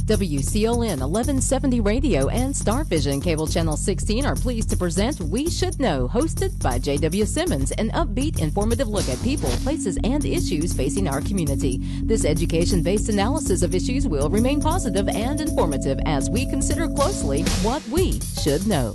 WCLN 1170 Radio and Star Vision Cable Channel 16 are pleased to present We Should Know, hosted by J.W. Simmons, an upbeat, informative look at people, places, and issues facing our community. This education-based analysis of issues will remain positive and informative as we consider closely what we should know.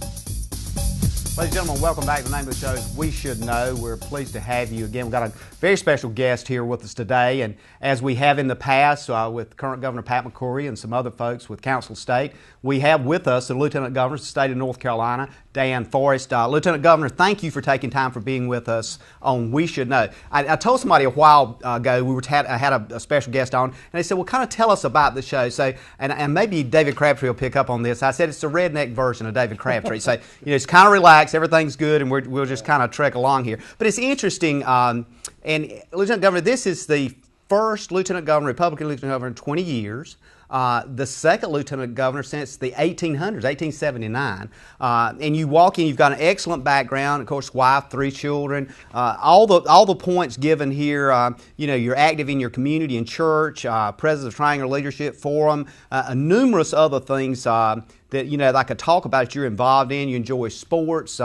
Ladies and gentlemen, welcome back. The name of the show is We Should Know. We're pleased to have you again. We've got a very special guest here with us today, and as we have in the past with current Governor Pat McCrory and some other folks with Council of State, we have with us the Lieutenant Governor of the state of North Carolina, Dan Forest. Lieutenant Governor, thank you for taking time for being with us on We Should Know. I told somebody a while ago, I had a special guest on, and they said, well, kind of tell us about the show. So, and maybe David Crabtree will pick up on this. I said it's the redneck version of David Crabtree. So, it's kind of relaxed, everything's good, and we'll just kind of trek along here. But it's interesting, and Lieutenant Governor, this is the first Lieutenant Governor, Republican Lieutenant Governor in 20 years. The second Lieutenant Governor since the 1800s, 1879. And you walk in, you've got an excellent background, of course, wife, 3 children, all the points given here. You're active in your community and church, president of Triangular Leadership Forum, numerous other things that I could talk about that you're involved in. You enjoy sports,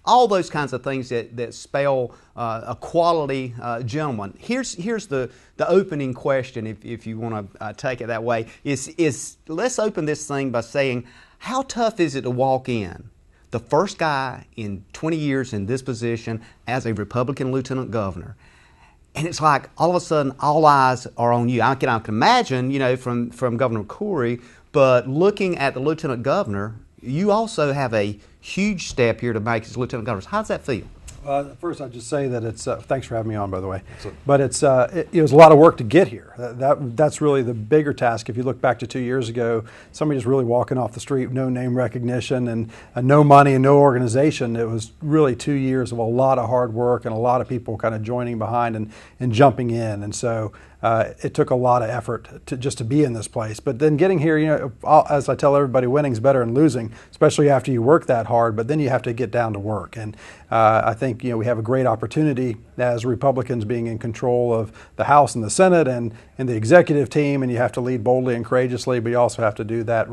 all those kinds of things that spell a quality gentleman. Here's the opening question, if you want to take it that way, is let's open this thing by saying, how tough is it to walk in, the first guy in 20 years in this position as a Republican Lieutenant Governor, and it's like all of a sudden all eyes are on you. I can imagine, from Governor McCrory, but looking at the Lieutenant Governor, you also have a huge step here to make as Lieutenant Governor. How does that feel? First, I'd just say that it's, thanks for having me on, by the way, but it was a lot of work to get here. That's really the bigger task. If you look back to 2 years ago, somebody just really walking off the street, no name recognition and no money and no organization. It was really 2 years of a lot of hard work and a lot of people kind of joining behind and jumping in. And so it took a lot of effort just to be in this place. But then getting here, as I tell everybody, winning's better than losing, especially after you work that hard, but then you have to get down to work. And I think we have a great opportunity as Republicans being in control of the House and the Senate and the executive team, and you have to lead boldly and courageously, but you also have to do that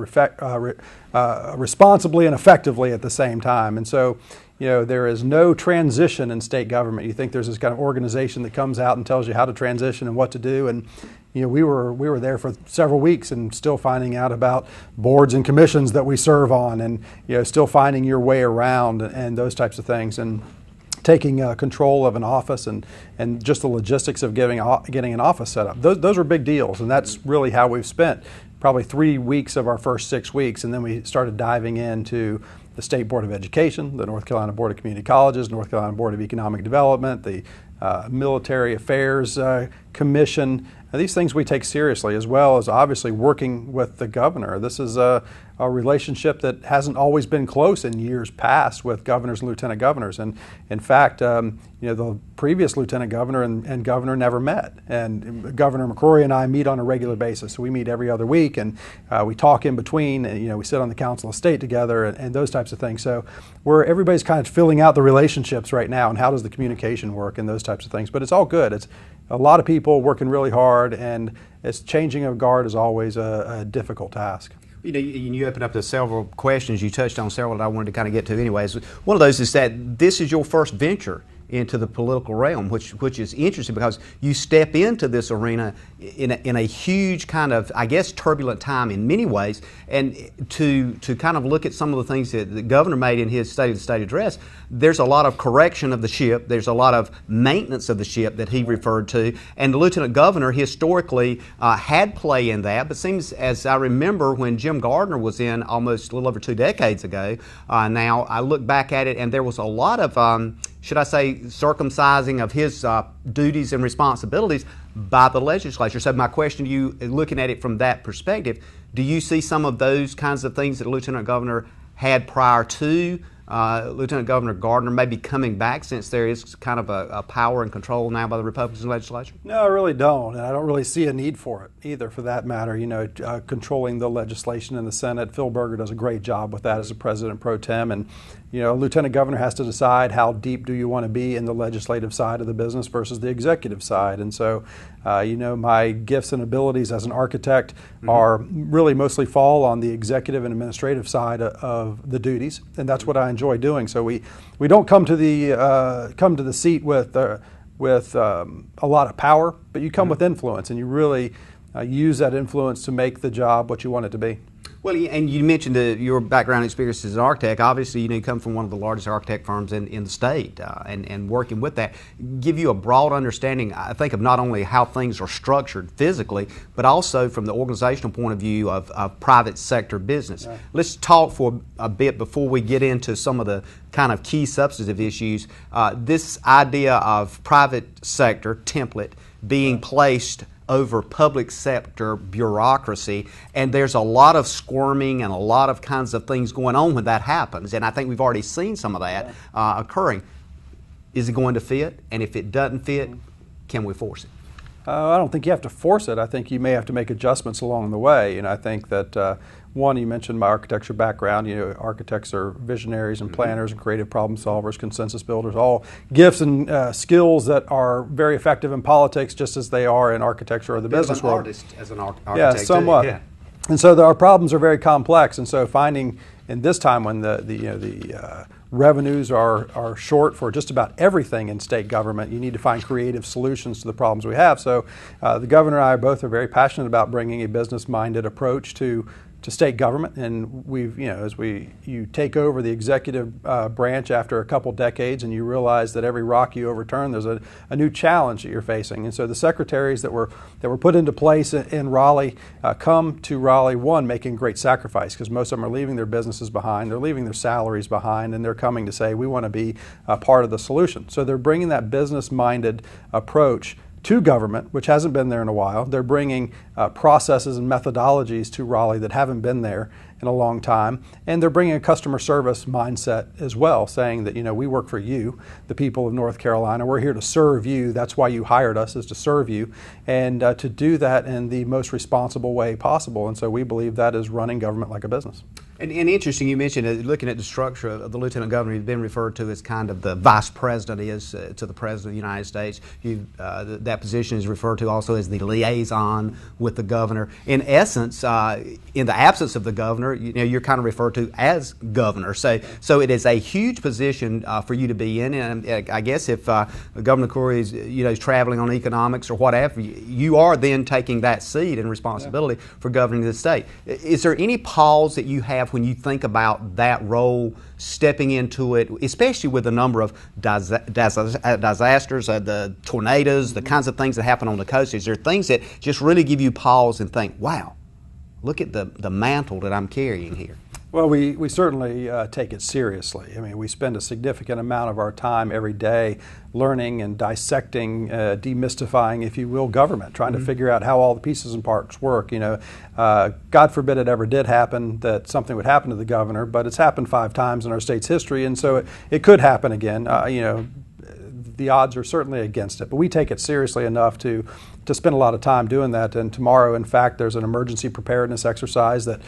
responsibly and effectively at the same time. And so, there is no transition in state government. You think there's this kind of organization that comes out and tells you how to transition and what to do, and we were there for several weeks and still finding out about boards and commissions that we serve on, and still finding your way around and those types of things, and taking control of an office and just the logistics of getting an office set up. Those are big deals, and that's really how we've spent probably 3 weeks of our first 6 weeks, and then we started diving into the State Board of Education, the North Carolina Board of Community Colleges, North Carolina Board of Economic Development, the Military Affairs Commission. Now, these things we take seriously, as well as obviously working with the governor. This is a relationship that hasn't always been close in years past with governors and lieutenant governors. And in fact, the previous lieutenant governor and governor never met. And Governor McCrory and I meet on a regular basis. So we meet every other week, and we talk in between, and we sit on the Council of State together and those types of things. So everybody's kind of filling out the relationships right now, and how does the communication work and those types of things. But it's all good. It's a lot of people working really hard, and it's changing of guard is always a difficult task. You opened up to several questions. You touched on several that I wanted to kind of get to anyways. One of those is that this is your first venture into the political realm, which is interesting because you step into this arena in a huge kind of, I guess, turbulent time in many ways, and to kind of look at some of the things that the governor made in his State of the State address, there's a lot of correction of the ship, there's a lot of maintenance of the ship that he referred to, and the lieutenant governor historically had play in that, but seems, as I remember when Jim Gardner was in almost a little over 2 decades ago, now I look back at it and there was a lot of should I say, circumcising of his duties and responsibilities by the legislature. So my question to you, looking at it from that perspective, do you see some of those kinds of things that the Lieutenant Governor had prior to Lieutenant Governor Gardner maybe coming back, since there is kind of a power and control now by the Republican legislature? No, I really don't, and I don't really see a need for it either, for that matter. Controlling the legislation in the Senate, Phil Berger does a great job with that as a president pro tem, and a lieutenant governor has to decide how deep do you want to be in the legislative side of the business versus the executive side. And so, my gifts and abilities as an architect are really mostly fall on the executive and administrative side of the duties, and that's what I enjoy doing. So we don't come to the seat with a lot of power, but you come with influence, and you really use that influence to make the job what you want it to be. Well, and you mentioned your background experience as an architect. Obviously, you come from one of the largest architect firms in the state, and working with that give you a broad understanding, I think, of not only how things are structured physically, but also from the organizational point of view of private sector business. Right. Let's talk for a bit before we get into some of the kind of key substantive issues. This idea of private sector template being placed over public sector bureaucracy, and there's a lot of squirming and a lot of kinds of things going on when that happens, and I think we've already seen some of that occurring. Is it going to fit? And if it doesn't fit, can we force it? I don't think you have to force it. I think you may have to make adjustments along the way, and I think that one, you mentioned my architecture background. Architects are visionaries and planners and creative problem solvers, consensus builders, all gifts and skills that are very effective in politics just as they are in architecture or the business world. Artist as an architect. Yeah, somewhat. Yeah. And so our problems are very complex, and so finding in this time when the revenues are short for just about everything in state government, you need to find creative solutions to the problems we have. So the governor and I both are very passionate about bringing a business-minded approach to state government, and as you take over the executive branch after a couple decades, and you realize that every rock you overturn, there's a new challenge that you're facing. And so the secretaries that were put into place in Raleigh come to Raleigh, one, making great sacrifice, because most of them are leaving their businesses behind, they're leaving their salaries behind, and they're coming to say, we want to be a part of the solution. So they're bringing that business-minded approach to government, which hasn't been there in a while. They're bringing processes and methodologies to Raleigh that haven't been there in a long time. And they're bringing a customer service mindset as well, saying that, we work for you, the people of North Carolina. We're here to serve you. That's why you hired us, is to serve you, and to do that in the most responsible way possible. And so we believe that is running government like a business. And interesting, you mentioned looking at the structure of the lieutenant governor, he's been referred to as kind of the vice president is to the president of the United States. That position is referred to also as the liaison with the governor. In essence, in the absence of the governor, you're kind of referred to as governor. So it is a huge position for you to be in. And I guess if Governor Curry is traveling on economics or whatever, you are then taking that seat and responsibility for governing the state. Is there any pause that you have when you think about that role, stepping into it, especially with the number of disasters, the tornadoes, the kinds of things that happen on the coast? Is there things that just really give you pause and think, wow, look at the mantle that I'm carrying here? Well, we certainly take it seriously. I mean, we spend a significant amount of our time every day learning and dissecting, demystifying, if you will, government, trying to figure out how all the pieces and parts work. God forbid it ever did happen that something would happen to the governor, but it's happened 5 times in our state's history, and so it could happen again. The odds are certainly against it, but we take it seriously enough to spend a lot of time doing that. And tomorrow, in fact, there's an emergency preparedness exercise that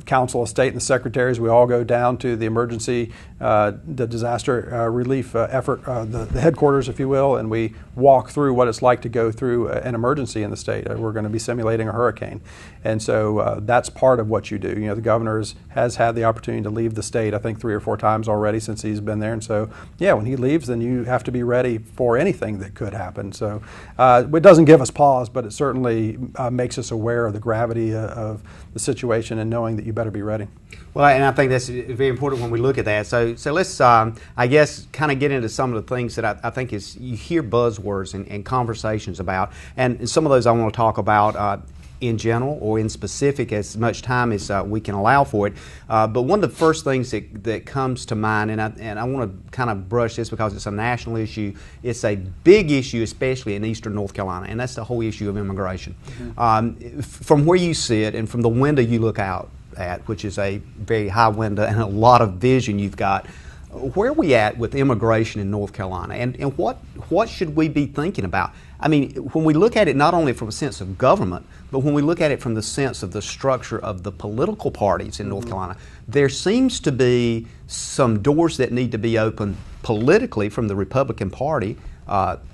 Council of State and the secretaries, we all go down to the emergency, the disaster relief effort, the headquarters, if you will, and we walk through what it's like to go through an emergency in the state. We're going to be simulating a hurricane. And so that's part of what you do. The governor has had the opportunity to leave the state, I think 3 or 4 times already since he's been there. And so, when he leaves, then you have to be ready for anything that could happen. So it doesn't give us pause, but it certainly makes us aware of the gravity of the situation and knowing that you better be ready. Well, and I think that's very important when we look at that. So let's, I guess, kind of get into some of the things that I think is you hear buzzwords and conversations about, and some of those I want to talk about in general or in specific as much time as we can allow for it. But one of the first things that comes to mind, and I want to kind of brush this because it's a national issue, it's a big issue, especially in eastern North Carolina, and that's the whole issue of immigration. From where you sit and from the window you look out at, which is a very high window and a lot of vision you've got, where are we at with immigration in North Carolina, and what should we be thinking about? I mean, when we look at it not only from a sense of government, but when we look at it from the sense of the structure of the political parties in North Carolina, there seems to be some doors that need to be opened politically from the Republican Party,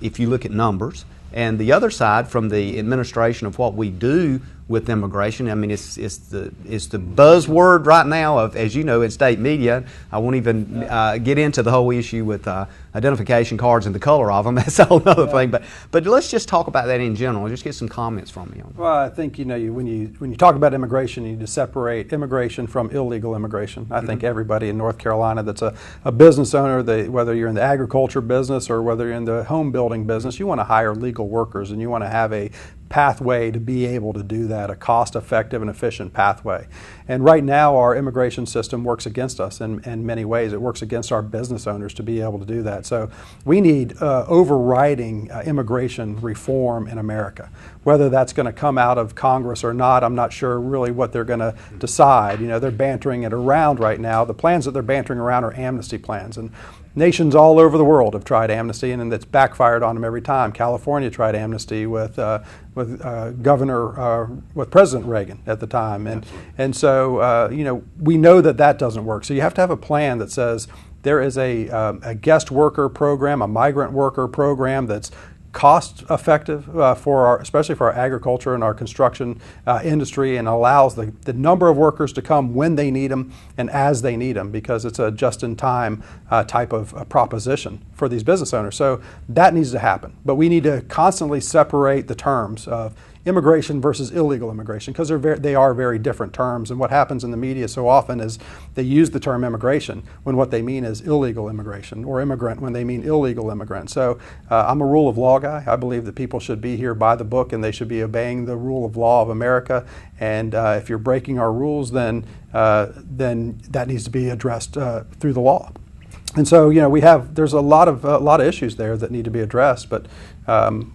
if you look at numbers, and the other side from the administration of what we do with immigration. I mean, it's the buzzword right now of, as you know, in state media. I won't even get into the whole issue with identification cards and the color of them. That's a whole other thing. But let's just talk about that in general. Just get some comments from you on that. Well, I think when you talk about immigration, you need to separate immigration from illegal immigration. I think everybody in North Carolina that's a business owner, whether you're in the agriculture business or whether you're in the home building business, you want to hire legal workers and you want to have a pathway to be able to do that, a cost-effective and efficient pathway. And right now our immigration system works against us in many ways. It works against our business owners to be able to do that. So we need overriding immigration reform in America. Whether that's going to come out of Congress or not, I'm not sure really what they're going to decide. They're bantering it around right now. The plans that they're bantering around are amnesty plans. And nations all over the world have tried amnesty, and it's backfired on them every time. California tried amnesty with President Reagan at the time, and so we know that doesn't work. So you have to have a plan that says there is a guest worker program, a migrant worker program that's cost effective especially for our agriculture and our construction industry, and allows the number of workers to come when they need them and as they need them, because it's a just-in-time type of proposition for these business owners. So that needs to happen. But we need to constantly separate the terms of immigration versus illegal immigration, because they are very different terms. And what happens in the media so often is they use the term immigration when what they mean is illegal immigration, or immigrant when they mean illegal immigrant. So I'm a rule of law guy. I believe that people should be here by the book and they should be obeying the rule of law of America. And if you're breaking our rules, then that needs to be addressed through the law. And so there's a lot of issues there that need to be addressed, but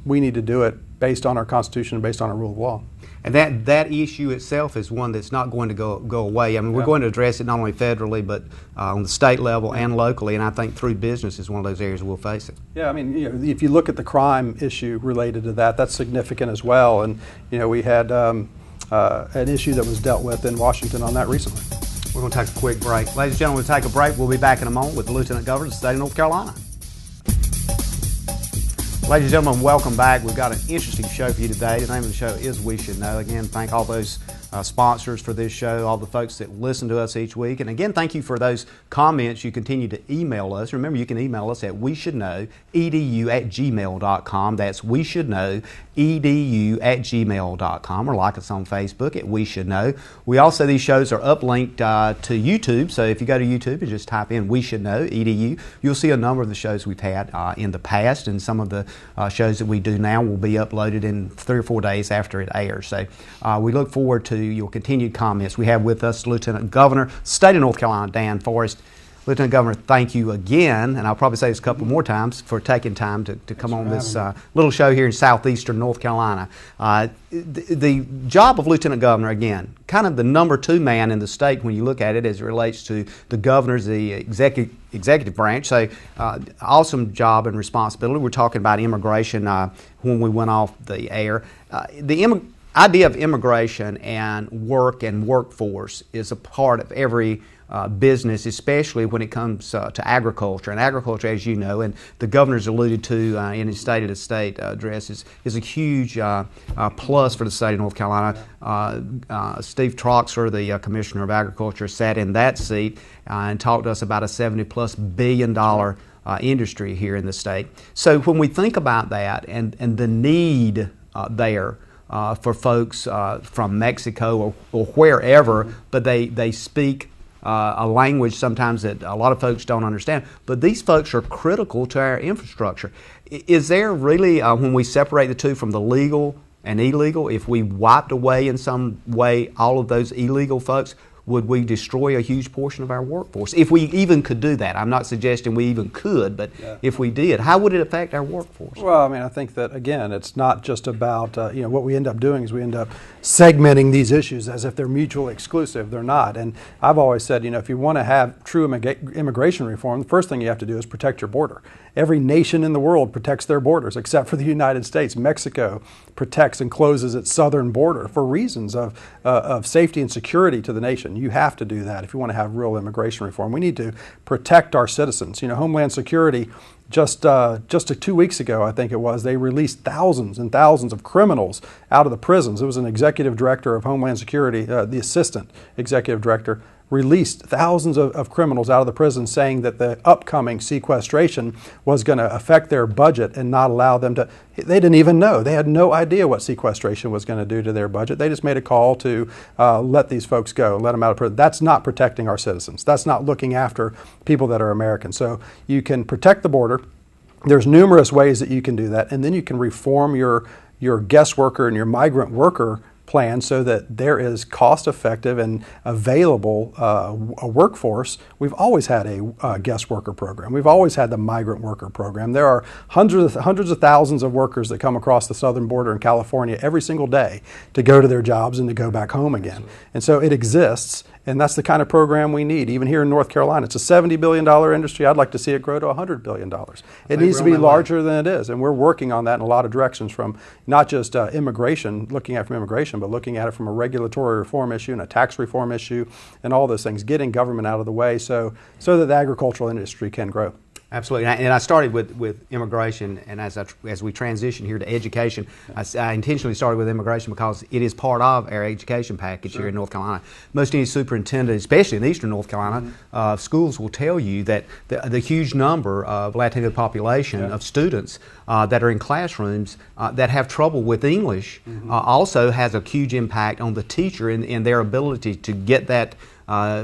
we need to do it based on our Constitution and based on our rule of law. And that issue itself is one that's not going to go away. I mean, we're going to address it not only federally, but on the state level and locally, and I think through business is one of those areas we'll face it. Yeah, I mean, if you look at the crime issue related to that, that's significant as well. And we had an issue that was dealt with in Washington on that recently. We're going to take a quick break. Ladies and gentlemen, we'll take a break. We'll be back in a moment with the Lieutenant Governor of the state of North Carolina. Ladies and gentlemen, welcome back. We've got an interesting show for you today. The name of the show is We Should Know. Again, thank all those sponsors for this show, all the folks that listen to us each week. And again, thank you for those comments. You continue to email us. Remember, you can email us at weshouldknow.edu@gmail.com. That's weshouldknow.edu@gmail.com, or like us on Facebook at We Should Know. These shows are uplinked to YouTube. So if you go to YouTube and just type in We Should Know, EDU, you'll see a number of the shows we've had in the past, and some of the shows that we do now will be uploaded in 3 or 4 days after it airs. So we look forward to your continued comments. We have with us Lieutenant Governor, State of North Carolina, Dan Forest. Lieutenant Governor, thank you again, and I'll probably say this a couple more times, for taking time to come on this little show here in southeastern North Carolina. The job of Lieutenant Governor, again, kind of the number 2 man in the state when you look at it as it relates to the governors, the executive branch. So awesome job and responsibility. We're talking about immigration when we went off the air. The idea of immigration and work and workforce is a part of every business, especially when it comes to agriculture. And agriculture, as you know, and the governor's alluded to in his State of the State address, is a huge plus for the state of North Carolina. Steve Troxler, the Commissioner of Agriculture, sat in that seat and talked to us about a $70+ billion industry here in the state. So when we think about that and the need there for folks from Mexico or wherever, but they speak a language sometimes that a lot of folks don't understand. But these folks are critical to our infrastructure. Is there really, when we separate the two from the legal and illegal, if we wiped away in some way all of those illegal folks, would we destroy a huge portion of our workforce? If we even could do that. I'm not suggesting we even could, but if we did, how would it affect our workforce? Well, I mean, I think that, again, it's not just about, what we end up doing is we end up segmenting these issues as if they're mutually exclusive. They're not. And I've always said, if you want to have true immigration reform, the first thing you have to do is protect your border. Every nation in the world protects their borders, except for the United States. Mexico protects and closes its southern border for reasons of safety and security to the nation. You have to do that if you want to have real immigration reform. We need to protect our citizens. Homeland Security, just 2 weeks ago, I think it was, they released thousands and thousands of criminals out of the prisons. It was an executive director of Homeland Security, the assistant executive director, released thousands of criminals out of the prison, saying that the upcoming sequestration was going to affect their budget and not allow them to. They didn't even know. They had no idea what sequestration was going to do to their budget. They just made a call to let these folks go, let them out of prison. That's not protecting our citizens. That's not looking after people that are Americans. So you can protect the border. There's numerous ways that you can do that, and then you can reform your guest worker and your migrant worker plan so that there is cost-effective and available a workforce. We've always had a guest worker program. We've always had the migrant worker program. There are hundreds of thousands of workers that come across the southern border in California every single day to go to their jobs and to go back home again. And so it exists, and that's the kind of program we need. Even here in North Carolina, it's a $70 billion industry. I'd like to see it grow to $100 billion. It needs to be larger than it is, and we're working on that in a lot of directions, from not just immigration, looking at it from immigration, but looking at it from a regulatory reform issue and a tax reform issue and all those things, getting government out of the way so that the agricultural industry can grow. Absolutely, and I started with immigration, and as we transition here to education, I intentionally started with immigration because it is part of our education package here in North Carolina. Most any superintendent, especially in eastern North Carolina, schools will tell you that the huge number of Latino population of students that are in classrooms that have trouble with English also has a huge impact on the teacher in their ability to get that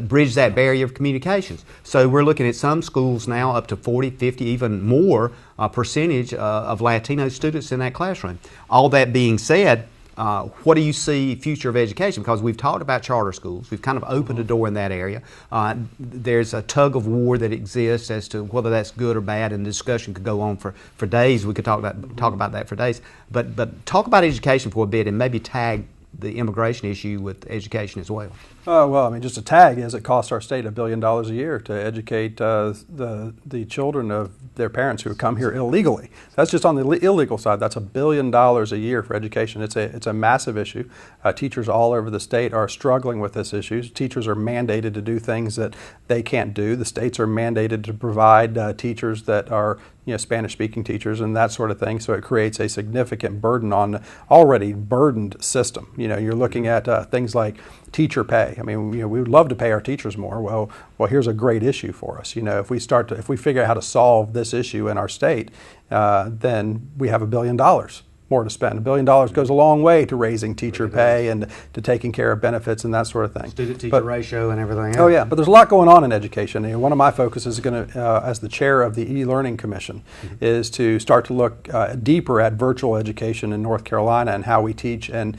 bridge that barrier of communications. So we're looking at some schools now up to 40, 50, even more percentage of Latino students in that classroom. All that being said, what do you see future of education? Because we've talked about charter schools. We've kind of opened a door in that area. There's a tug of war that exists as to whether that's good or bad, and the discussion could go on for days. We could talk about that for days. But talk about education for a bit and maybe tag the immigration issue with education as well. Well, I mean, just a tag is it costs our state $1 billion a year to educate the children of their parents who come here illegally. That's just on the illegal side. That's $1 billion a year for education. It's a massive issue. Teachers all over the state are struggling with this issue. Teachers are mandated to do things that they can't do. The states are mandated to provide teachers that are Spanish-speaking teachers and that sort of thing. So it creates a significant burden on an already burdened system. You're looking at things like teacher pay. I mean, we would love to pay our teachers more. Well, here's a great issue for us. If we figure out how to solve this issue in our state, then we have $1 billion more to spend. $1 billion goes a long way to raising teacher pay and to taking care of benefits and that sort of thing. Student-teacher ratio and everything else. Oh yeah, but there's a lot going on in education. One of my focuses is going to, as the chair of the e-learning commission, is to start to look deeper at virtual education in North Carolina and how we teach and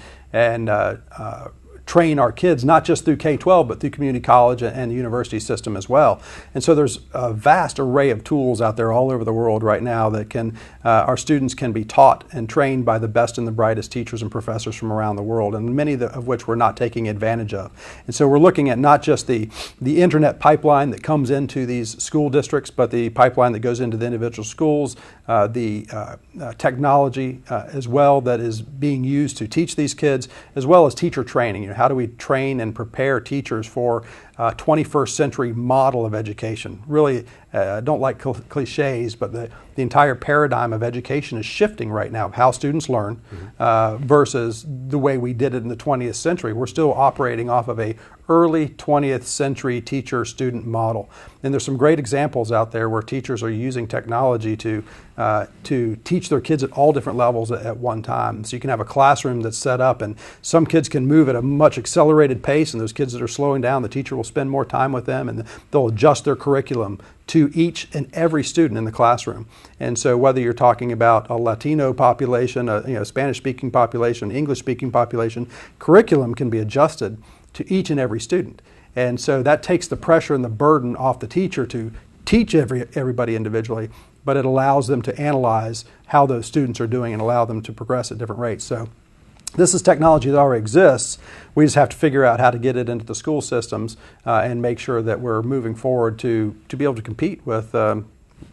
train our kids, not just through K-12, but through community college and the university system as well. And so there's a vast array of tools out there all over the world right now that our students can be taught and trained by the best and the brightest teachers and professors from around the world, and many of which we're not taking advantage of. And so we're looking at not just the internet pipeline that comes into these school districts, but the pipeline that goes into the individual schools, the technology as well that is being used to teach these kids, as well as teacher training. How do we train and prepare teachers for a 21st century model of education? Really, I don't like cliches, but the entire paradigm of education is shifting right now, of how students learn versus the way we did it in the 20th century. We're still operating off of a early 20th century teacher-student model. And there's some great examples out there where teachers are using technology to teach their kids at all different levels at one time. So you can have a classroom that's set up, and some kids can move at a much accelerated pace, and those kids that are slowing down, the teacher will spend more time with them, and they'll adjust their curriculum to each and every student in the classroom. And so whether you're talking about a Latino population, a Spanish-speaking population, English-speaking population, curriculum can be adjusted to each and every student. And so that takes the pressure and the burden off the teacher to teach everybody individually, but it allows them to analyze how those students are doing and allow them to progress at different rates. So this is technology that already exists. We just have to figure out how to get it into the school systems and make sure that we're moving forward to be able to compete with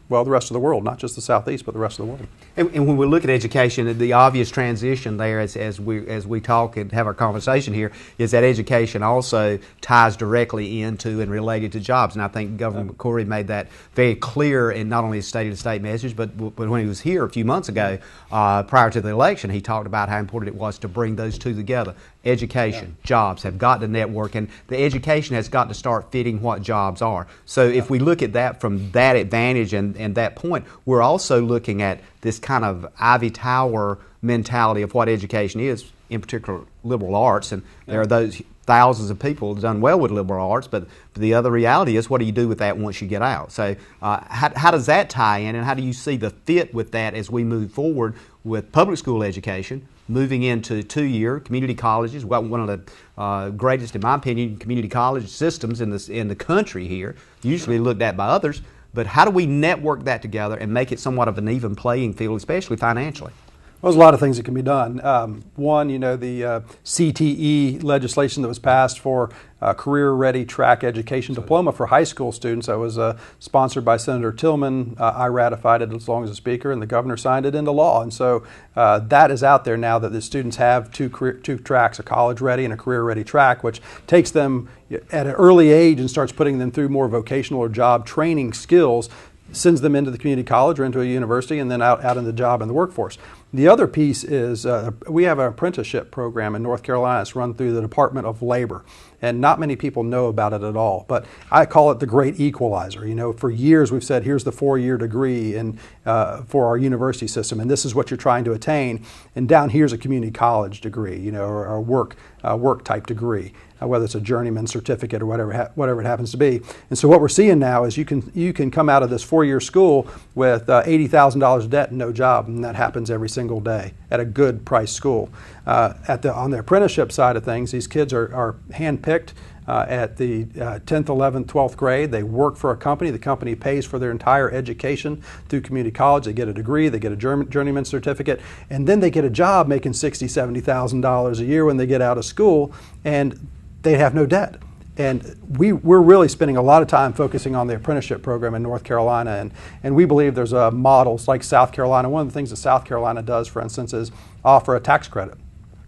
well, the rest of the world, not just the Southeast, but the rest of the world. And when we look at education, the obvious transition there as we talk and have our conversation here is that education also ties directly into and related to jobs. And I think Governor McCrory made that very clear in not only his State of the State message, but when he was here a few months ago, prior to the election, he talked about how important it was to bring those two together. Education, jobs have got to network, and the education has got to start fitting what jobs are. So if we look at that from that advantage and that point, we're also looking at this kind of Ivy Tower mentality of what education is, in particular liberal arts, and there are those thousands of people who've done well with liberal arts, but the other reality is, what do you do with that once you get out? So how does that tie in, and how do you see the fit with that as we move forward with public school education, moving into two-year community colleges? Well, one of the greatest, in my opinion, community college systems in the country here, usually looked at by others, but how do we network that together and make it somewhat of an even playing field, especially financially? Well, there's a lot of things that can be done. One, the CTE legislation that was passed for career-ready track education diploma for high school students. That was sponsored by Senator Tillman. I ratified it as long as a speaker, and the governor signed it into law. And so that is out there now, that the students have two tracks, a college-ready and a career-ready track, which takes them at an early age and starts putting them through more vocational or job training skills, sends them into the community college or into a university, and then out in the job and the workforce. The other piece is we have an apprenticeship program in North Carolina. It's run through the Department of Labor, and not many people know about it at all. But I call it the great equalizer. For years we've said, here's the 4-year degree for our university system, and this is what you're trying to attain. And down here's a community college degree, or a work type degree. Whether it's a journeyman certificate or whatever it happens to be. And so what we're seeing now is you can come out of this 4-year school with $80,000 of debt and no job, and that happens every single day at a good price school. On the apprenticeship side of things, these kids are handpicked at the 10th, 11th, 12th grade. They work for a company. The company pays for their entire education through community college. They get a degree, they get a journeyman certificate, and then they get a job making $60,000, $70,000 a year when they get out of school, and they have no debt. And we're really spending a lot of time focusing on the apprenticeship program in North Carolina, and we believe there's models like South Carolina. One of the things that South Carolina does, for instance, is offer a tax credit.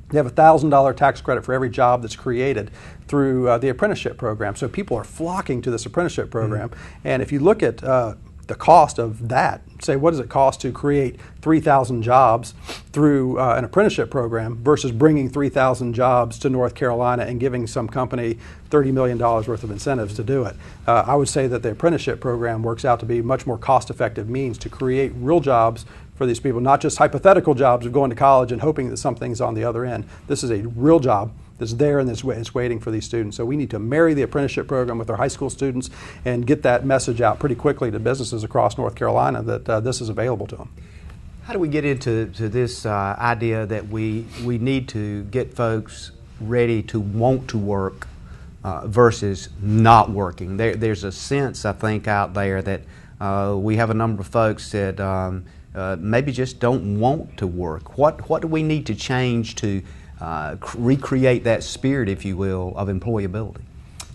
They have a $1,000 tax credit for every job that's created through the apprenticeship program. So people are flocking to this apprenticeship program. And if you look at the cost of that, say, what does it cost to create 3,000 jobs through an apprenticeship program versus bringing 3,000 jobs to North Carolina and giving some company $30 million worth of incentives to do it? I would say that the apprenticeship program works out to be a much more cost-effective means to create real jobs for these people, not just hypothetical jobs of going to college and hoping that something's on the other end. This is a real job that's there and it's waiting for these students. So we need to marry the apprenticeship program with our high school students and get that message out pretty quickly to businesses across North Carolina that this is available to them. How do we get into this idea that we need to get folks ready to want to work versus not working? There's a sense, I think, out there that we have a number of folks that maybe just don't want to work. What do we need to change to recreate that spirit, if you will, of employability?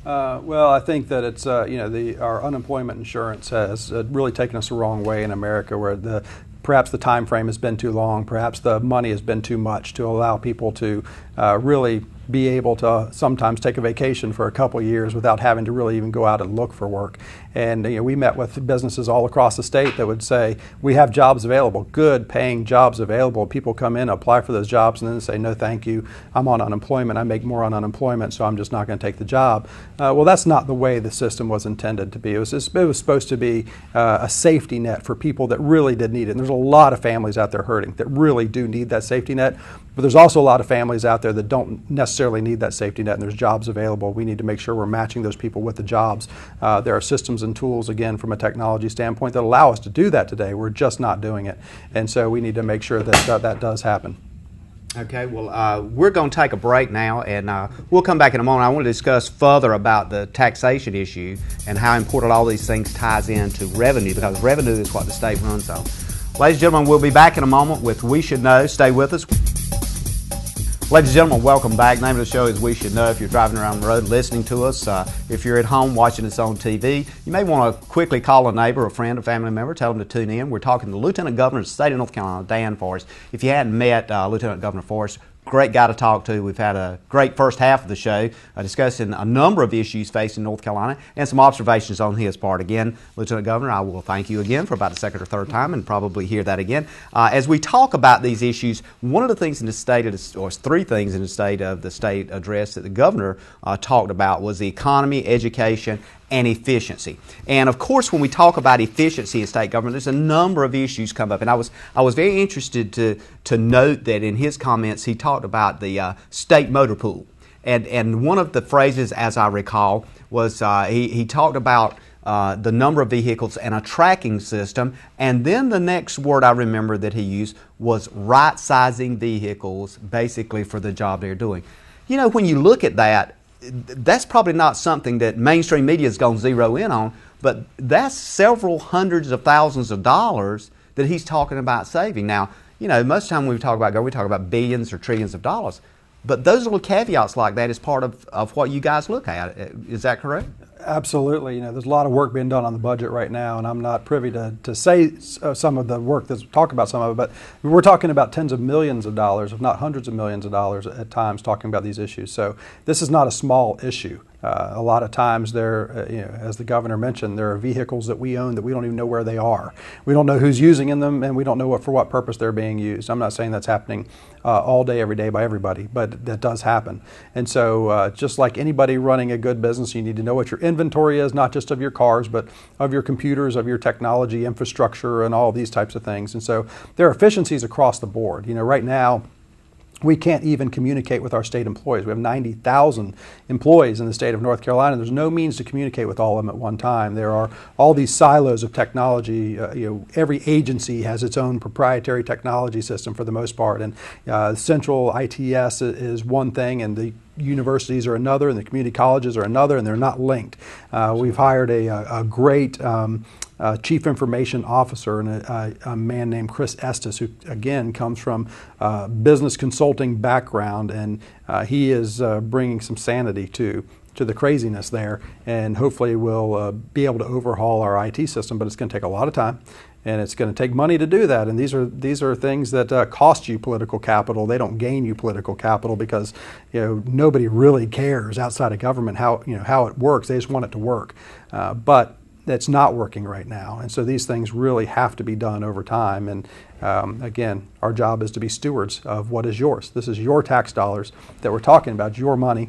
Well, I think that it's our unemployment insurance has really taken us the wrong way in America, where perhaps the time frame has been too long, perhaps the money has been too much to allow people to really be able to sometimes take a vacation for a couple of years without having to really even go out and look for work. And we met with businesses all across the state that would say, we have jobs available, good paying jobs available. People come in, apply for those jobs, and then say, no thank you, I'm on unemployment, I make more on unemployment, so I'm just not going to take the job. Well, that's not the way the system was intended to be. It was supposed to be a safety net for people that really did need it. And there's a lot of families out there hurting that really do need that safety net. But there's also a lot of families out there that don't necessarily need that safety net, and there's jobs available. We need to make sure we're matching those people with the jobs. There are systems and tools, again, from a technology standpoint that allow us to do that today. We're just not doing it. And so we need to make sure that that does happen. Okay, well, we're going to take a break now, and we'll come back in a moment. I want to discuss further about the taxation issue and how important all these things ties into revenue, because revenue is what the state runs on. Ladies and gentlemen, we'll be back in a moment with We Should Know. Stay with us. Ladies and gentlemen, welcome back. The name of the show is We Should Know. If you're driving around the road listening to us, if you're at home watching us on TV, you may want to quickly call a neighbor, a friend, a family member, tell them to tune in. We're talking to the Lieutenant Governor of the state of North Carolina, Dan Forest. If you hadn't met Lieutenant Governor Forest, great guy to talk to. We've had a great first half of the show discussing a number of issues facing North Carolina and some observations on his part. Again, Lieutenant Governor, I will thank you again for about the second or third time and probably hear that again. As we talk about these issues, one of the things in the state, or three things in the state address that the governor talked about was the economy, education, and efficiency. And of course, when we talk about efficiency in state government, there's a number of issues come up. And I was very interested to note that in his comments, he talked about the state motor pool. And one of the phrases, as I recall, was he talked about the number of vehicles and a tracking system. And then the next word I remember that he used was right-sizing vehicles, basically for the job they're doing. You know, when you look at that, that's probably not something that mainstream media is going to zero in on, but that's several hundreds of thousands of dollars that he's talking about saving. Now, you know, most of the time when we talk about government, we talk about billions or trillions of dollars, but those little caveats like that is part of what you guys look at. Is that correct? Absolutely. You know, there's a lot of work being done on the budget right now, and I'm not privy to say some of the work that's talk about some of it, but we're talking about tens of millions of dollars, if not hundreds of millions of dollars at times, talking about these issues. So this is not a small issue. A lot of times there, you know, as the governor mentioned, there are vehicles that we own that we don't even know where they are. We don't know who's using them, and we don't know for what purpose they're being used. I'm not saying that's happening all day, every day by everybody, but that does happen. And so just like anybody running a good business, you need to know what your inventory is, not just of your cars, but of your computers, of your technology infrastructure, and all these types of things. And so there are efficiencies across the board. You know, right now, we can't even communicate with our state employees. We have 90,000 employees in the state of North Carolina. There's no means to communicate with all of them at one time. There are all these silos of technology. You know, every agency has its own proprietary technology system for the most part. And central ITS is one thing, and the universities are another, and the community colleges are another, and they're not linked. We've hired a great Chief Information Officer, and a man named Chris Estes, who again comes from business consulting background, and he is bringing some sanity to the craziness there, and hopefully we'll be able to overhaul our IT system, but it's going to take a lot of time. And it's going to take money to do that. And these are things that cost you political capital. They don't gain you political capital because, you know, nobody really cares outside of government how it works. They just want it to work. But that's not working right now. And so these things really have to be done over time. And again, our job is to be stewards of what is yours. This is your tax dollars that we're talking about, your money.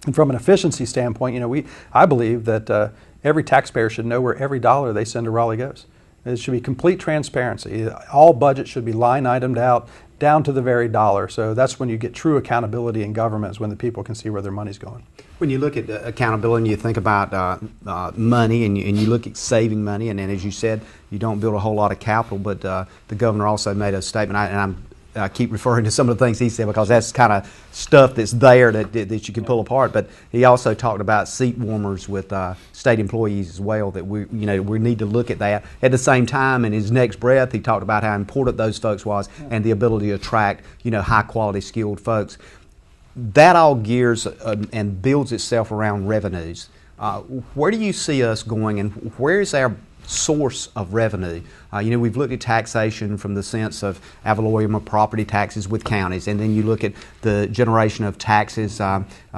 And from an efficiency standpoint, you know, I believe that every taxpayer should know where every dollar they send to Raleigh goes. It should be complete transparency. All budgets should be line itemed out down to the very dollar. So that's when you get true accountability in government, is when the people can see where their money's going. When you look at accountability and you think about money and you look at saving money, and then as you said, you don't build a whole lot of capital, but the governor also made a statement, I keep referring to some of the things he said because that's kind of stuff that's there that you can pull apart. But he also talked about seat warmers with state employees as well, that we need to look at that. At the same time, in his next breath, he talked about how important those folks was and the ability to attract, you know, high quality, skilled folks. That all gears and builds itself around revenues. Where do you see us going, and where is our source of revenue? You know, we've looked at taxation from the sense of ad valorem of property taxes with counties, and then you look at the generation of taxes,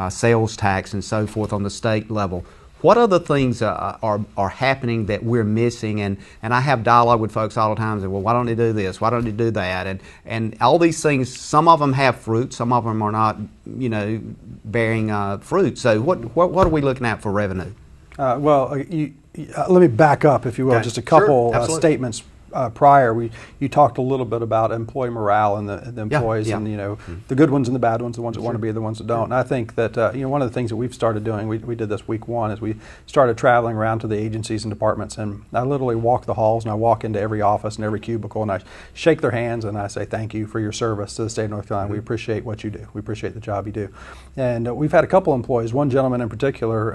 sales tax and so forth on the state level. What other things are happening that we're missing? And I have dialogue with folks all the time. Say, well, why don't they do this? Why don't they do that? And all these things, some of them have fruit, some of them are not, you know, bearing fruit. So what are we looking at for revenue? Let me back up, if you will, Okay. just a couple Sure, statements prior, you talked a little bit about employee morale and the employees, and the good ones and the bad ones, the ones that want to be, the ones that don't. And I think that one of the things that we've started doing, we did this week one, is we started traveling around to the agencies and departments, and I literally walk the halls and I walk into every office and every cubicle and I shake their hands and I say thank you for your service to the state of North Carolina. We appreciate what you do. We appreciate the job you do. And we've had a couple employees, one gentleman in particular,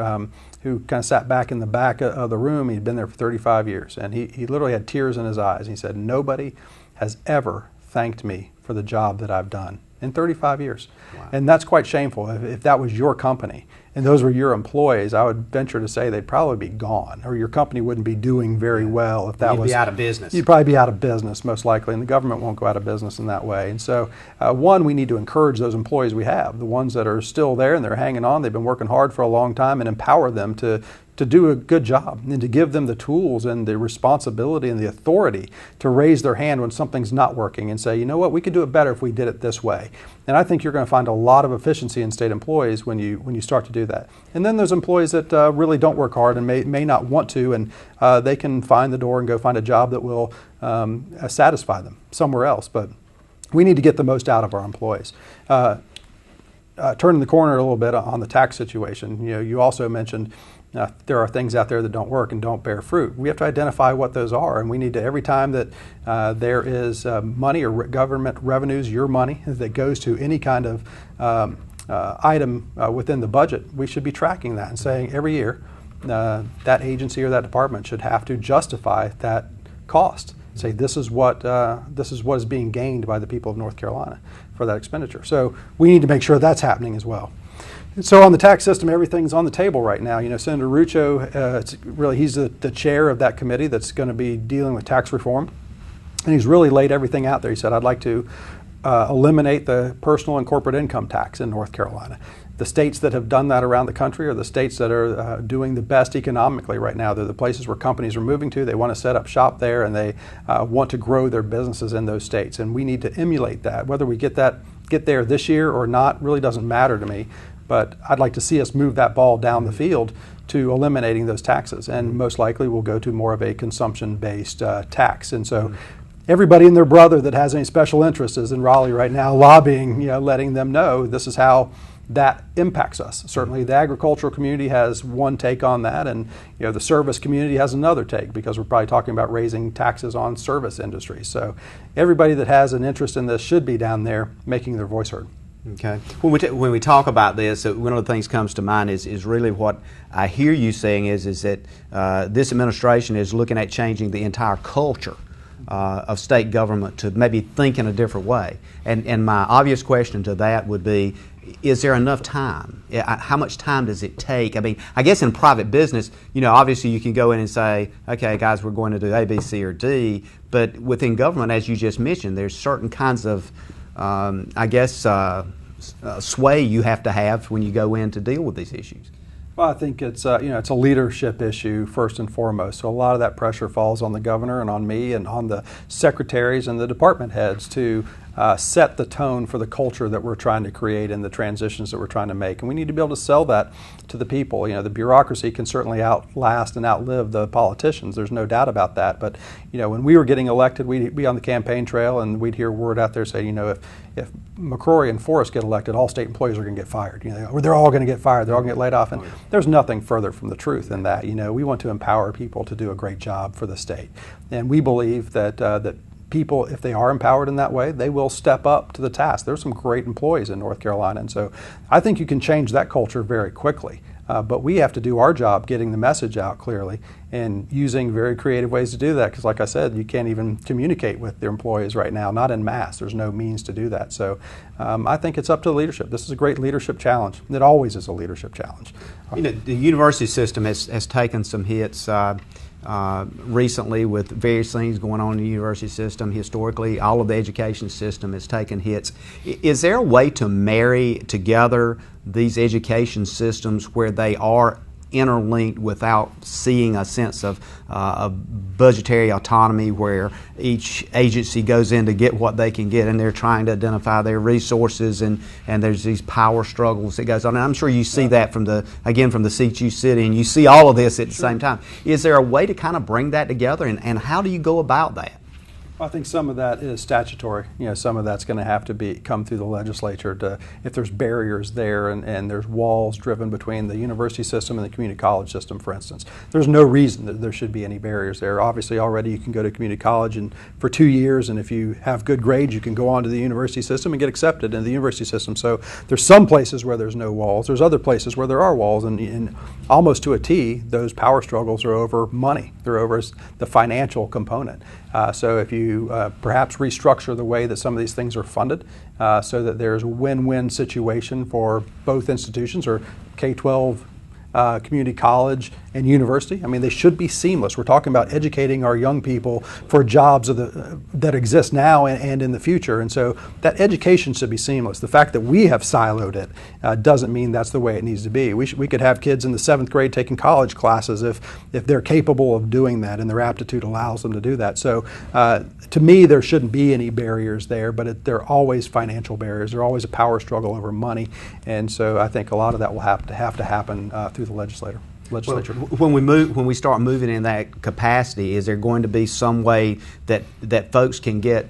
who kind of sat back in the back of the room. He'd been there for 35 years, and he literally had tears in his eyes. He said, "Nobody has ever thanked me for the job that I've done in 35 years." Wow. And that's quite shameful. If that was your company and those were your employees, I would venture to say they'd probably be gone, or your company wouldn't be doing very well if that was... You'd be out of business. You'd probably be out of business, most likely, and the government won't go out of business in that way. And so, one, we need to encourage those employees we have, the ones that are still there and they're hanging on, they've been working hard for a long time, and empower them to do a good job and to give them the tools and the responsibility and the authority to raise their hand when something's not working and say, you know what, we could do it better if we did it this way. And I think you're going to find a lot of efficiency in state employees when you start to do that. And then there's employees that really don't work hard and may not want to, and they can find the door and go find a job that will satisfy them somewhere else. But we need to get the most out of our employees. Turning the corner a little bit on the tax situation, you also mentioned there are things out there that don't work and don't bear fruit. We have to identify what those are, and we need to, every time that there is money or government revenues, your money, that goes to any kind of item within the budget, we should be tracking that and saying every year that agency or that department should have to justify that cost. Say this is what is being gained by the people of North Carolina for that expenditure. So we need to make sure that's happening as well. So on the tax system, everything's on the table right now. Senator Rucho, he's the chair of that committee that's going to be dealing with tax reform, and he's really laid everything out there. He said, I'd like to eliminate the personal and corporate income tax in North Carolina. The states that have done that around the country are the states that are doing the best economically right now. They're the places where companies are moving to. They want to set up shop there, and they want to grow their businesses in those states. And we need to emulate that. Whether we get there this year or not really doesn't matter to me. But I'd like to see us move that ball down the field to eliminating those taxes, and most likely we'll go to more of a consumption-based tax. And so everybody and their brother that has any special interest is in Raleigh right now lobbying, letting them know this is how that impacts us. Certainly the agricultural community has one take on that, and the service community has another take, because we're probably talking about raising taxes on service industries. So everybody that has an interest in this should be down there making their voice heard. Okay. When we talk about this, one of the things that comes to mind is really what I hear you saying is that this administration is looking at changing the entire culture of state government to maybe think in a different way. And my obvious question to that would be, is there enough time? How much time does it take? I mean, I guess in private business, obviously you can go in and say, okay, guys, we're going to do A, B, C, or D. But within government, as you just mentioned, there's certain kinds of sway you have to have when you go in to deal with these issues. Well, I think it's it's a leadership issue first and foremost. So a lot of that pressure falls on the governor and on me and on the secretaries and the department heads to set the tone for the culture that we're trying to create and the transitions that we're trying to make. And we need to be able to sell that to the people. The bureaucracy can certainly outlast and outlive the politicians. There's no doubt about that. But when we were getting elected, we'd be on the campaign trail and we'd hear word out there saying, if McCrory and Forrest get elected, all state employees are going to get fired. Or they're all going to get fired. They're all going to get laid off. And there's nothing further from the truth than that. We want to empower people to do a great job for the state. And we believe that people, if they are empowered in that way, they will step up to the task. There's some great employees in North Carolina, and so I think you can change that culture very quickly. But we have to do our job getting the message out clearly and using very creative ways to do that, because like I said, you can't even communicate with their employees right now, not in mass. There's no means to do that. So I think it's up to the leadership. This is a great leadership challenge. It always is a leadership challenge. The university system has taken some hits recently with various things going on in the university system. Historically, all of the education system has taken hits. Is there a way to marry together these education systems where they are interlinked without seeing a sense of budgetary autonomy, where each agency goes in to get what they can get and they're trying to identify their resources, and there's these power struggles that goes on? And I'm sure you see that from the seats you sit in. You see all of this at the same time. Is there a way to kind of bring that together, and how do you go about that? I think some of that is statutory. Some of that's going to have to come through the legislature if there's barriers there and there's walls driven between the university system and the community college system, for instance. There's no reason that there should be any barriers there. Obviously, already you can go to community college for 2 years, and if you have good grades, you can go on to the university system and get accepted into the university system. So there's some places where there's no walls. There's other places where there are walls, and almost to a T, those power struggles are over money. They're over the financial component. So if you perhaps restructure the way that some of these things are funded so that there's a win-win situation for both institutions, or K-12, community college, and university. I mean, they should be seamless. We're talking about educating our young people for jobs that exist now and in the future. And so that education should be seamless. The fact that we have siloed it doesn't mean that's the way it needs to be. We could have kids in the 7th grade taking college classes if they're capable of doing that and their aptitude allows them to do that. So to me, there shouldn't be any barriers there, but there are always financial barriers. There's always a power struggle over money. And so I think a lot of that will have to happen through the legislature. Well, when we start moving in that capacity, is there going to be some way that folks can get,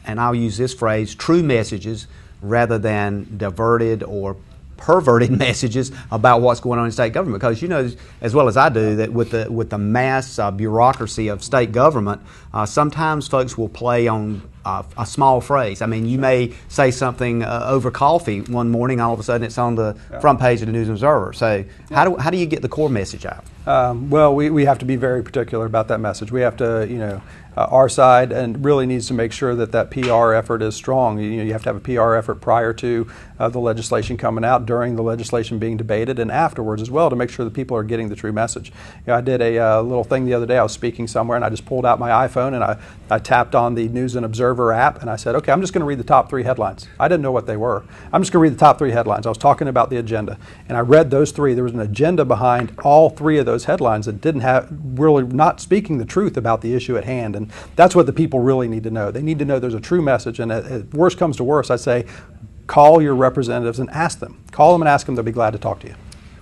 and I'll use this phrase, true messages rather than diverted or perverted messages about what's going on in state government? Because you know as well as I do that with the mass bureaucracy of state government, sometimes folks will play on a small phrase. I mean, you may say something over coffee one morning, all of a sudden it's on the front page of the News Observer. So how do you get the core message out? Well, we have to be very particular about that message. We have to, our side and really needs to make sure that PR effort is strong. You have to have a PR effort prior to the legislation coming out, during the legislation being debated, and afterwards as well, to make sure that people are getting the true message. I did a little thing the other day. I was speaking somewhere and I just pulled out my iPhone and I tapped on the News and Observer app and I said, okay, I'm just going to read the top 3 headlines. I didn't know what they were. I'm just going to read the top 3 headlines. I was talking about the agenda and I read those 3. There was an agenda behind all 3 of those headlines that didn't have, really not speaking the truth about the issue at hand. And that's what the people really need to know. They need to know there's a true message, and if worst comes to worst, I say call your representatives and ask them. Call them and ask them. They'll be glad to talk to you.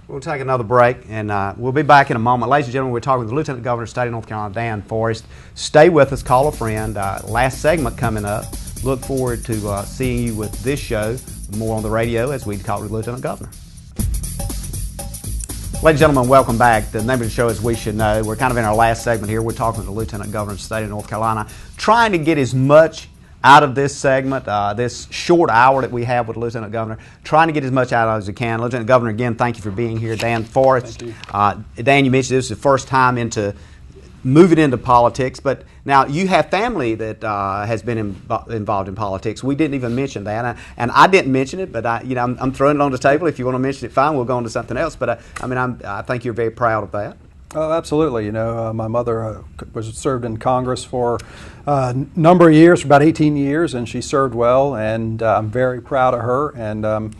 We'll take another break, and we'll be back in a moment. Ladies and gentlemen, we're talking with the Lieutenant Governor of the State of North Carolina, Dan Forest. Stay with us. Call a friend. Last segment coming up. Look forward to seeing you with this show. More on the radio as we talk with the Lieutenant Governor. Ladies and gentlemen, welcome back. The name of the show is We Should Know. We're kind of in our last segment here. We're talking with the Lieutenant Governor of the State of North Carolina, trying to get as much out of this segment, this short hour that we have with the Lieutenant Governor, trying to get as much out of it as we can. Lieutenant Governor, again, thank you for being here. Dan Forest. Dan, you mentioned this is the first time moving into politics, but now you have family that has been involved in politics. We didn't even mention that, and I didn't mention it, but I'm throwing it on the table. If you want to mention it, fine. We'll go on to something else. But I think you're very proud of that. Oh, absolutely. My mother served in Congress for a number of years, for about 18 years, and she served well, and I'm very proud of her, and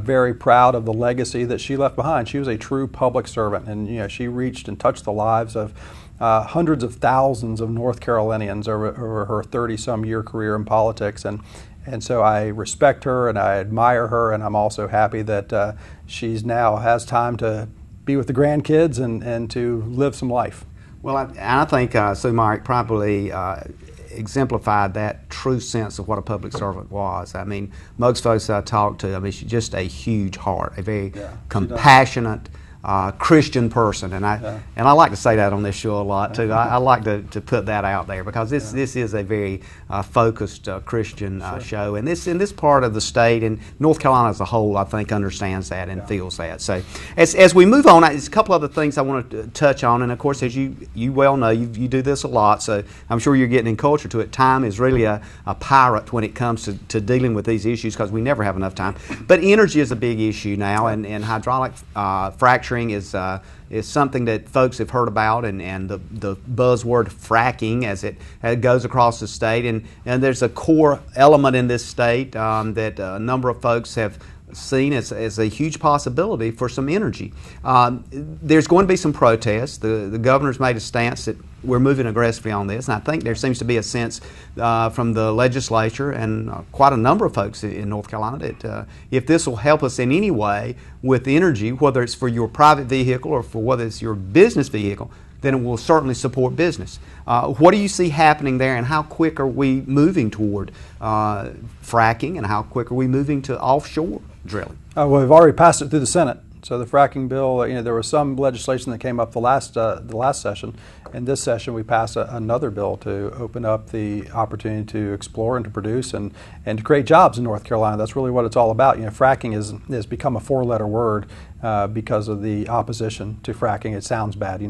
very proud of the legacy that she left behind. She was a true public servant, and she reached and touched the lives of hundreds of thousands of North Carolinians over her 30-some year career in politics, and so I respect her and I admire her, and I'm also happy that she's now has time to be with the grandkids and to live some life. Well, I think Sue Myrick probably exemplified that true sense of what a public servant was. I mean, most folks I talk to, she's just a huge heart, a very compassionate Christian person, and I like to say that on this show a lot too. I like to put that out there because this is a very focused Christian show, and this part of the state and North Carolina as a whole, I think, understands that and feels that. So as we move on, there's a couple other things I want to touch on, and of course, as you well know, you do this a lot, so I'm sure you're getting in culture to it. Time is really a pirate when it comes to dealing with these issues because we never have enough time. But energy is a big issue now, and hydraulic fracturing is something that folks have heard about, and the buzzword fracking as it goes across the state, and there's a core element in this state that a number of folks have seen as a huge possibility for some energy. There's going to be some protests. The governor's made a stance that we're moving aggressively on this, and I think there seems to be a sense from the legislature and quite a number of folks in North Carolina that if this will help us in any way with energy, whether it's for your private vehicle or for whether it's your business vehicle, then it will certainly support business. What do you see happening there, and how quick are we moving toward fracking, and how quick are we moving to offshore drilling? Well, we've already passed it through the Senate. So the fracking bill, there was some legislation that came up the last session. In this session, we passed another bill to open up the opportunity to explore and to produce and to create jobs in North Carolina. That's really what it's all about. Fracking has become a four-letter word because of the opposition to fracking. It sounds bad,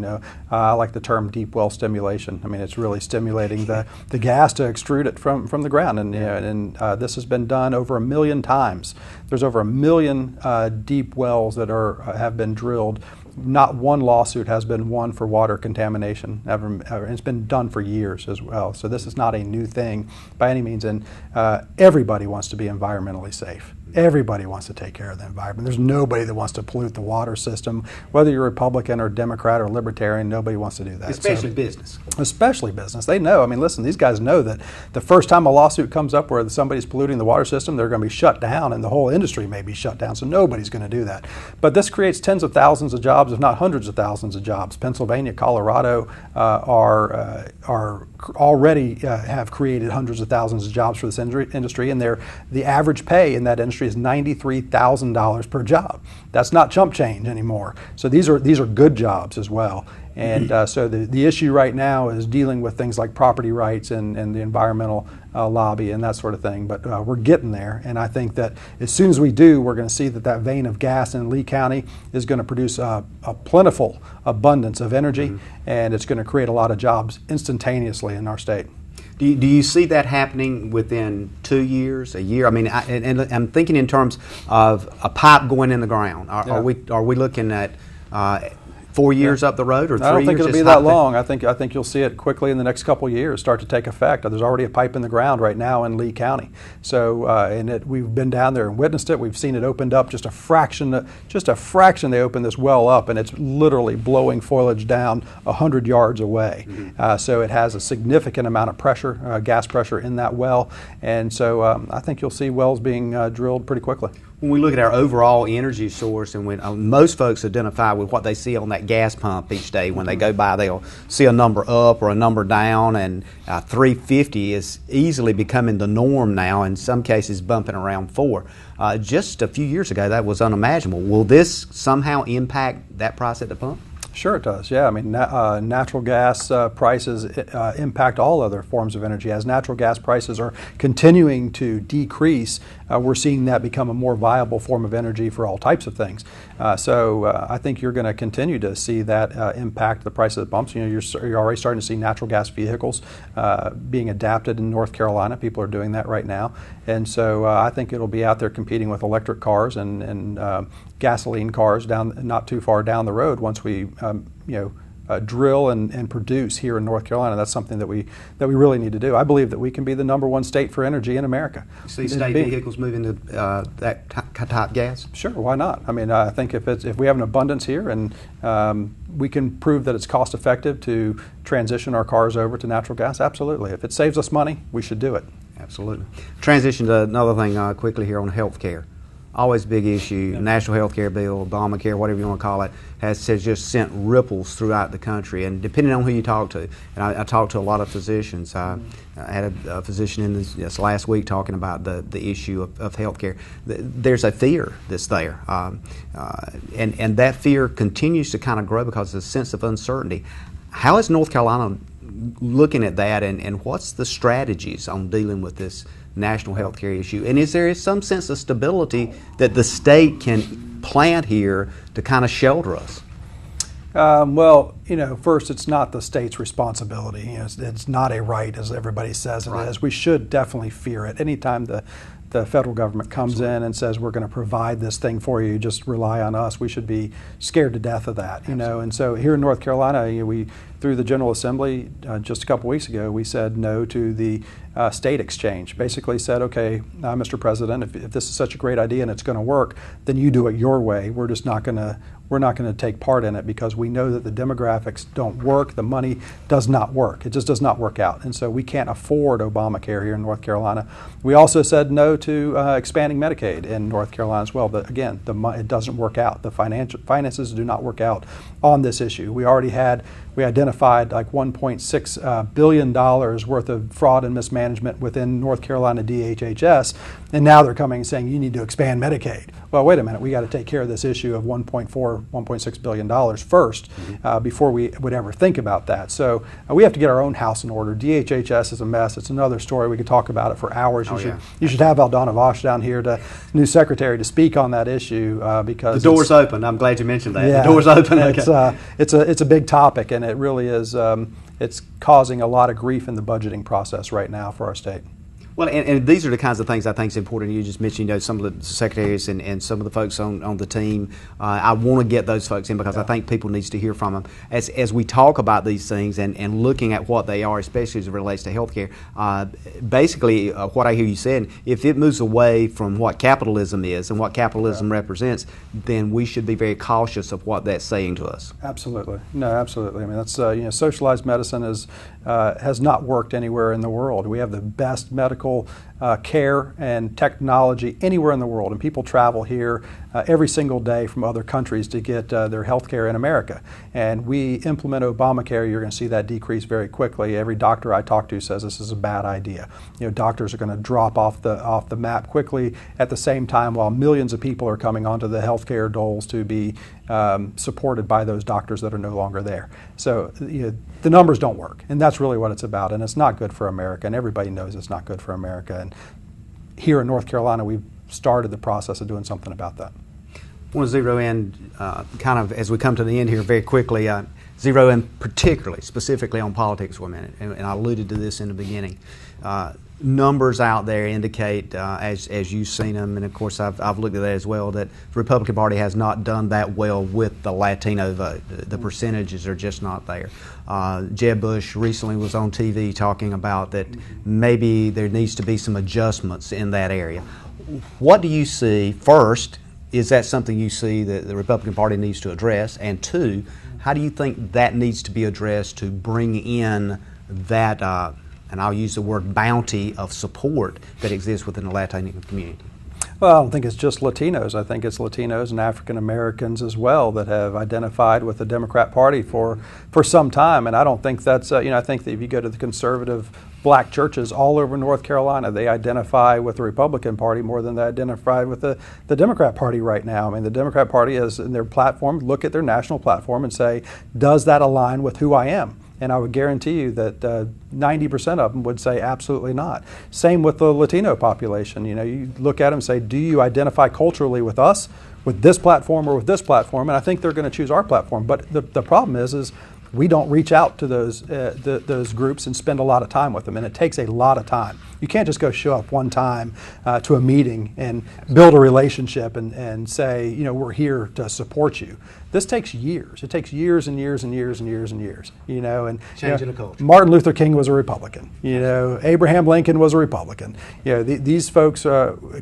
I like the term deep well stimulation. I mean, it's really stimulating the gas to extrude it from the ground. And this has been done over 1 million times. There's over 1 million deep wells that have been drilled. Not one lawsuit has been won for water contamination ever. It's been done for years as well. So this is not a new thing by any means. And everybody wants to be environmentally safe. Everybody wants to take care of the environment. There's nobody that wants to pollute the water system. Whether you're Republican or Democrat or Libertarian, nobody wants to do that. Especially business. Especially business. They know. I mean, listen, these guys know that the first time a lawsuit comes up where somebody's polluting the water system, they're going to be shut down, and the whole industry may be shut down, so nobody's going to do that. But this creates tens of thousands of jobs, if not hundreds of thousands of jobs. Pennsylvania, Colorado are already have created hundreds of thousands of jobs for this industry, and the average pay in that industry is $93,000 per job. That's not chump change anymore. So these are good jobs as well. And so the issue right now is dealing with things like property rights and the environmental lobby and that sort of thing. But we're getting there, and I think that as soon as we do, we're going to see that vein of gas in Lee County is going to produce a plentiful abundance of energy, and it's going to create a lot of jobs instantaneously in our state. Do you see that happening within 2 years, a year? I mean, I'm thinking in terms of a pipe going in the ground. Are we looking at 4 years up the road, or 3 years? I don't think it'll be that long. I think you'll see it quickly in the next couple of years start to take effect. There's already a pipe in the ground right now in Lee County. So, we've been down there and witnessed it. We've seen it opened up just a fraction. They opened this well up, and it's literally blowing foliage down 100 yards away. So it has a significant amount of pressure, gas pressure in that well, and so I think you'll see wells being drilled pretty quickly. When we look at our overall energy source, and when most folks identify with what they see on that gas pump each day, when they go by, they'll see a number up or a number down, and 350 is easily becoming the norm now, in some cases bumping around 4. Just a few years ago, that was unimaginable. Will this somehow impact that price at the pump? Sure it does, yeah. I mean, natural gas prices impact all other forms of energy. As natural gas prices are continuing to decrease, we're seeing that become a more viable form of energy for all types of things. So I think you're going to continue to see that impact the price of the pumps. You're already starting to see natural gas vehicles being adapted in North Carolina. People are doing that right now. And so I think it'll be out there competing with electric cars and gasoline cars not too far down the road once we drill and produce here in North Carolina. That's something that we really need to do. I believe that we can be the #1 state for energy in America. You see state vehicles moving to that type gas? Sure, why not? I mean, I think if we have an abundance here and we can prove that it's cost effective to transition our cars over to natural gas, absolutely. If it saves us money, we should do it. Absolutely. Transition to another thing quickly here on health care. Always a big issue. National health care bill, Obamacare, whatever you want to call it, has just sent ripples throughout the country. And depending on who you talk to, and I talked to a lot of physicians. I had a physician in this last week talking about the issue of health care. There's a fear that's there. And that fear continues to kind of grow because of the sense of uncertainty. How is North Carolina looking at that, and what's the strategies on dealing with this national health care issue? And is there some sense of stability that the state can plant here to kind of shelter us? Well, first, it's not the state's responsibility. It's not a right, as everybody says it is. We should definitely fear it. Anytime the federal government comes in and says we're going to provide this thing for you, just rely on us, we should be scared to death of that. And so here in North Carolina, through the General Assembly just a couple weeks ago, we said no to the state exchange. Basically said, okay, Mr. President, if this is such a great idea and it's going to work, then you do it your way. We're just not going to take part in it because we know that the demographics don't work. The money does not work. It just does not work out. And so we can't afford Obamacare here in North Carolina. We also said no to expanding Medicaid in North Carolina as well. But again, it doesn't work out. The finances do not work out on this issue. We identified like $1.6 billion worth of fraud and mismanagement within North Carolina DHHS, and now they're coming and saying you need to expand Medicaid. Well, wait a minute, we got to take care of this issue of $1.6 billion first before we would ever think about that. So we have to get our own house in order. DHHS is a mess. It's another story. We could talk about it for hours. You should have Aldana Vosh down here, new secretary, to speak on that issue because the door's open. I'm glad you mentioned that. Yeah, the door's open. It's a big topic, and it really is. It's causing a lot of grief in the budgeting process right now for our state. Well, and these are the kinds of things I think is important. You just mentioned, some of the secretaries and some of the folks on the team. I want to get those folks in because I think people needs to hear from them. As we talk about these things and looking at what they are, especially as it relates to healthcare, basically what I hear you saying, if it moves away from what capitalism is and what capitalism represents, then we should be very cautious of what that's saying to us. Absolutely. No, absolutely. I mean, that's socialized medicine has not worked anywhere in the world. We have the best medical care and technology anywhere in the world, and people travel here every single day from other countries to get their health care in America. And we implement Obamacare, you're going to see that decrease very quickly. Every doctor I talk to says this is a bad idea. Doctors are going to drop off the map quickly at the same time while millions of people are coming onto the health care doles to be supported by those doctors that are no longer there. So the numbers don't work, and that's really what it's about, and it's not good for America, and everybody knows it's not good for America. And here in North Carolina, we've started the process of doing something about that. I want to zero in, kind of as we come to the end here very quickly, zero in specifically on politics for a minute, and I alluded to this in the beginning. Numbers out there indicate, as you've seen them, and of course I've looked at that as well, that the Republican Party has not done that well with the Latino vote. The percentages are just not there. Jeb Bush recently was on TV talking about that maybe there needs to be some adjustments in that area. What do you see? First, is that something you see that the Republican Party needs to address? And two, how do you think that needs to be addressed to bring in that and I'll use the word bounty of support that exists within the Latino community? Well, I don't think it's just Latinos. I think it's Latinos and African Americans as well that have identified with the Democrat Party for some time. And I don't think that's, I think that if you go to the conservative black churches all over North Carolina, they identify with the Republican Party more than they identify with the Democrat Party right now. I mean, the Democrat Party is in their platform, look at their national platform and say, does that align with who I am? And I would guarantee you that 90% of them would say absolutely not. Same with the Latino population. You look at them and say, do you identify culturally with us, with this platform or with this platform? And I think they're going to choose our platform. But the problem is we don't reach out to those groups and spend a lot of time with them, and it takes a lot of time. You can't just go show up one time to a meeting and build a relationship and say, we're here to support you. This takes years. It takes years and years and years and years and years. And changing the culture. Martin Luther King was a Republican. Abraham Lincoln was a Republican. These folks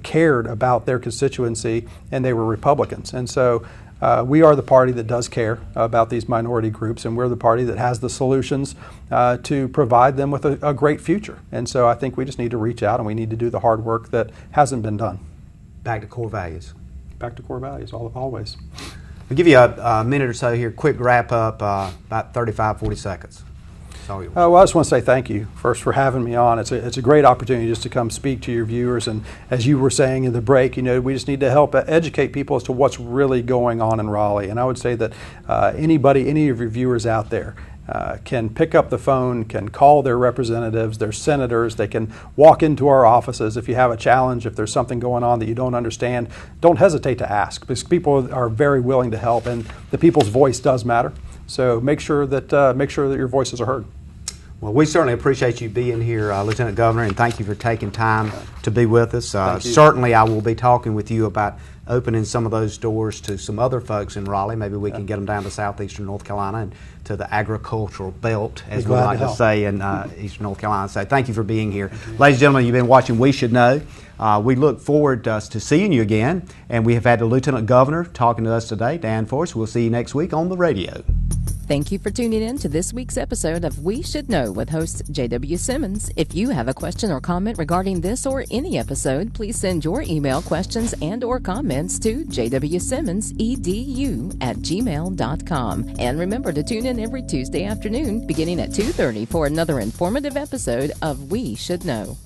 cared about their constituency, and they were Republicans. And so we are the party that does care about these minority groups, and we're the party that has the solutions to provide them with a great future. And so I think we just need to reach out, and we need to do the hard work that hasn't been done. Back to core values. Back to core values, always. I'll give you a minute or so here, quick wrap up, about 35, 40 seconds. Well, I just want to say thank you first for having me on. It's a great opportunity just to come speak to your viewers. And as you were saying in the break, we just need to help educate people as to what's really going on in Raleigh. And I would say that any of your viewers out there can pick up the phone, can call their representatives, their senators. They can walk into our offices if you have a challenge, if there's something going on that you don't understand. Don't hesitate to ask, because people are very willing to help, and the people's voice does matter. So make sure that your voices are heard. Well, we certainly appreciate you being here, Lieutenant Governor, and thank you for taking time to be with us. Certainly I will be talking with you about opening some of those doors to some other folks in Raleigh. Maybe we can get them down to southeastern North Carolina and to the agricultural belt, as we like to say in eastern North Carolina. So thank you for being here. Ladies and gentlemen, you've been watching We Should Know. We look forward to seeing you again, and we have had the Lieutenant Governor talking to us today, Dan Forrest. We'll see you next week on the radio. Thank you for tuning in to this week's episode of We Should Know with host J.W. Simmons. If you have a question or comment regarding this or any episode, please send your email questions and or comments to jwsimmonsedu@gmail.com. And remember to tune in every Tuesday afternoon beginning at 2:30 for another informative episode of We Should Know.